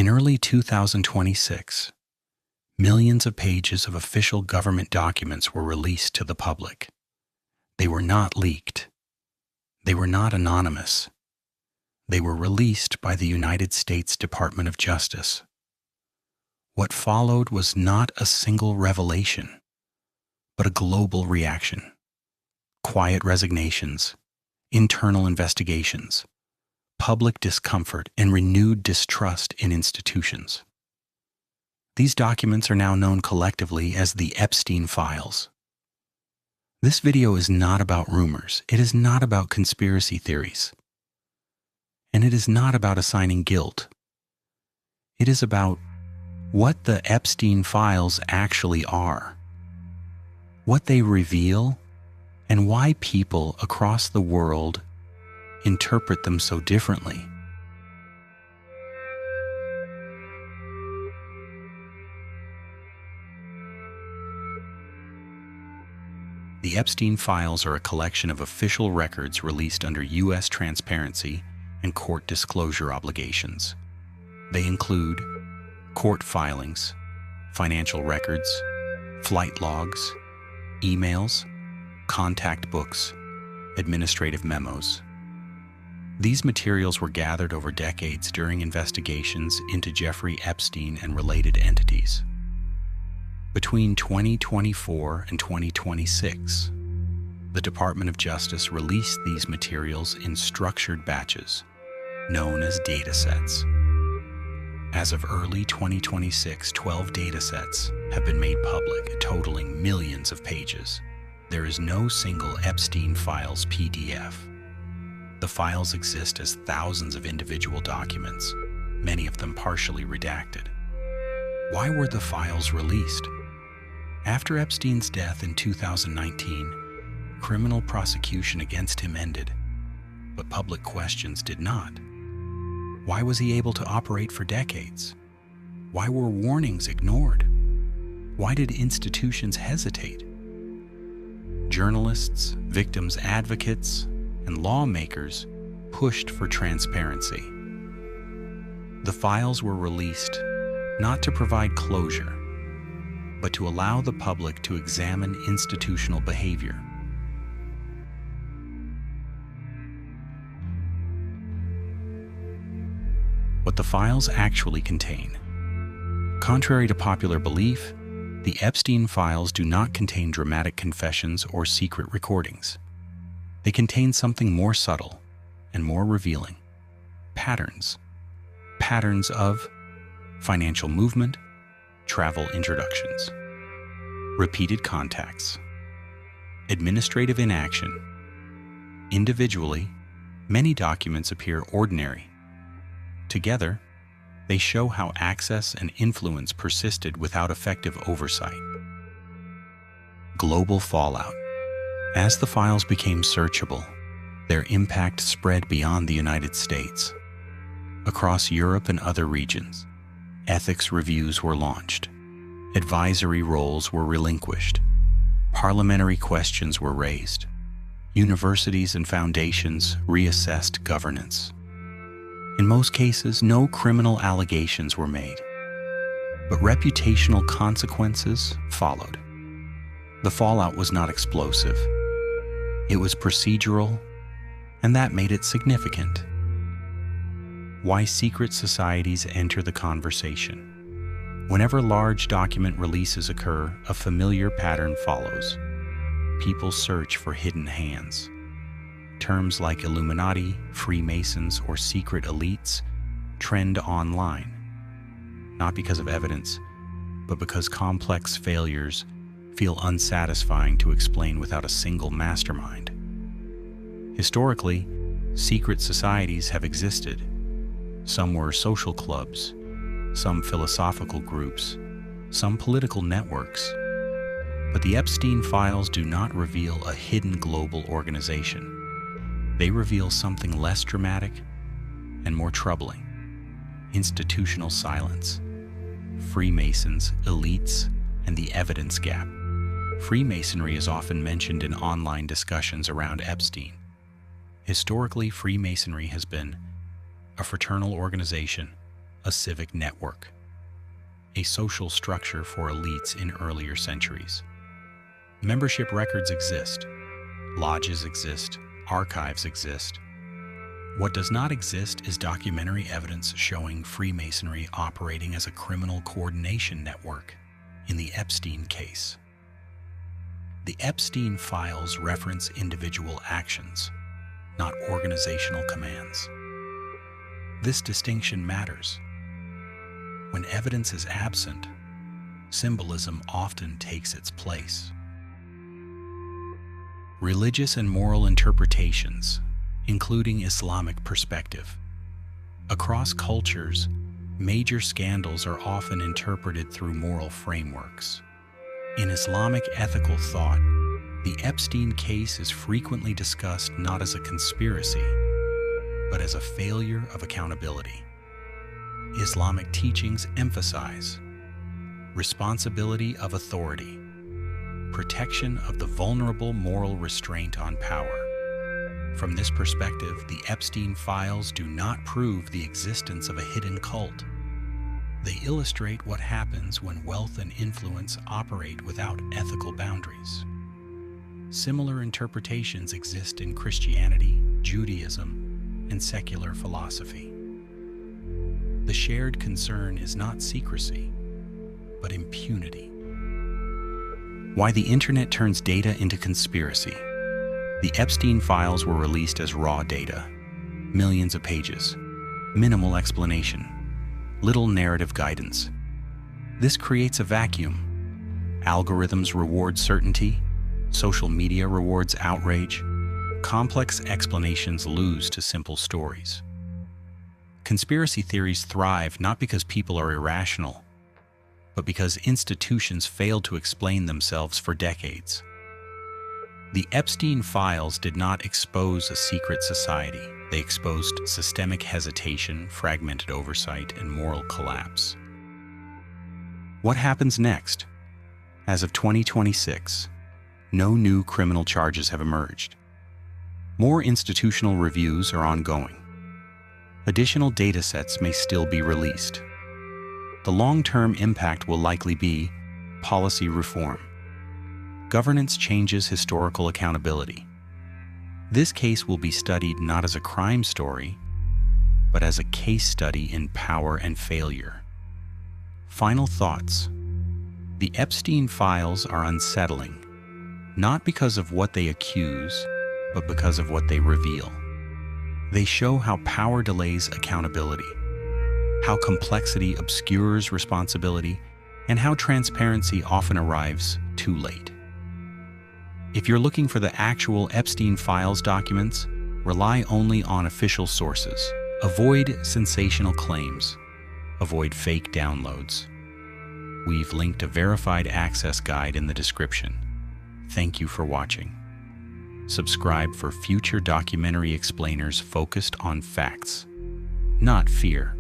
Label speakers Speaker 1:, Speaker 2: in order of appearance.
Speaker 1: early 2026, millions of pages of official government documents were released to the public. They were not leaked. They were not anonymous. They were released by the United States Department of Justice. What followed was not a single revelation, but a global reaction. Quiet resignations, internal investigations, public discomfort, and renewed distrust in institutions. These documents are now known collectively as the Epstein Files. This video is not about rumors. It is not about conspiracy theories. And it is not about assigning guilt. It is about what the Epstein Files actually are, what they reveal, and why people across the world interpret them so differently. The Epstein Files are a collection of official records released under U.S. transparency and court disclosure obligations. They include court filings, financial records, flight logs, emails, contact books, administrative memos. These materials were gathered over decades during investigations into Jeffrey Epstein and related entities. Between 2024 and 2026, the Department of Justice released these materials in structured batches, known as datasets. As of early 2026, 12 datasets have been made public, totaling millions of pages. There is no single Epstein Files PDF. The files exist as thousands of individual documents, many of them partially redacted. Why were the files released? After Epstein's death in 2019, criminal prosecution against him ended, but public questions did not. Why was he able to operate for decades? Why were warnings ignored? Why did institutions hesitate? Journalists, victims' advocates, and lawmakers pushed for transparency. The files were released not to provide closure, but to allow the public to examine institutional behavior. What the files actually contain. Contrary to popular belief, the Epstein Files do not contain dramatic confessions or secret recordings. They contain something more subtle and more revealing. Patterns. Patterns of financial movement, travel introductions, repeated contacts, administrative inaction. Individually, many documents appear ordinary. Together, they show how access and influence persisted without effective oversight. Global fallout. As the files became searchable, their impact spread beyond the United States. Across Europe and other regions, ethics reviews were launched. Advisory roles were relinquished. Parliamentary questions were raised. Universities and foundations reassessed governance. In most cases, no criminal allegations were made, but reputational consequences followed. The fallout was not explosive. It was procedural, and that made it significant. Why secret societies enter the conversation. Whenever large document releases occur, a familiar pattern follows. People search for hidden hands. Terms like Illuminati, Freemasons, or secret elites trend online, not because of evidence, but because complex failures feel unsatisfying to explain without a single mastermind. Historically, secret societies have existed. Some were social clubs, some philosophical groups, some political networks. But the Epstein Files do not reveal a hidden global organization. They reveal something less dramatic and more troubling: institutional silence, Freemasons, elites, and the evidence gap. Freemasonry is often mentioned in online discussions around Epstein. Historically, Freemasonry has been a fraternal organization a civic network, a social structure for elites in earlier centuries. Membership records exist, lodges exist, archives exist. What does not exist is documentary evidence showing Freemasonry operating as a criminal coordination network in the Epstein case. The Epstein Files reference individual actions, not organizational commands. This distinction matters. When evidence is absent, symbolism often takes its place. Religious and moral interpretations, including Islamic perspective. Across cultures, major scandals are often interpreted through moral frameworks. In Islamic ethical thought, the Epstein case is frequently discussed not as a conspiracy, but as a failure of accountability. Islamic teachings emphasize responsibility of authority, protection of the vulnerable, moral restraint on power. From this perspective, the Epstein Files do not prove the existence of a hidden cult. They illustrate what happens when wealth and influence operate without ethical boundaries. Similar interpretations exist in Christianity, Judaism, and secular philosophy. The shared concern is not secrecy, but impunity. Why the internet turns data into conspiracy. The Epstein Files were released as raw data, millions of pages, minimal explanation, little narrative guidance. This creates a vacuum. Algorithms reward certainty, social media rewards outrage, complex explanations lose to simple stories. Conspiracy theories thrive not because people are irrational, but because institutions failed to explain themselves for decades. The Epstein Files did not expose a secret society. They exposed systemic hesitation, fragmented oversight, and moral collapse. What happens next? As of 2026, no new criminal charges have emerged. More institutional reviews are ongoing. Additional datasets may still be released. The long-term impact will likely be policy reform. Governance changes historical accountability. This case will be studied not as a crime story, but as a case study in power and failure. Final thoughts. The Epstein Files are unsettling, not because of what they accuse, but because of what they reveal. They show how power delays accountability, how complexity obscures responsibility, and how transparency often arrives too late. If you're looking for the actual Epstein Files documents, rely only on official sources. Avoid sensational claims. Avoid fake downloads. We've linked a verified access guide in the description. Thank you for watching. Subscribe for future documentary explainers focused on facts, not fear.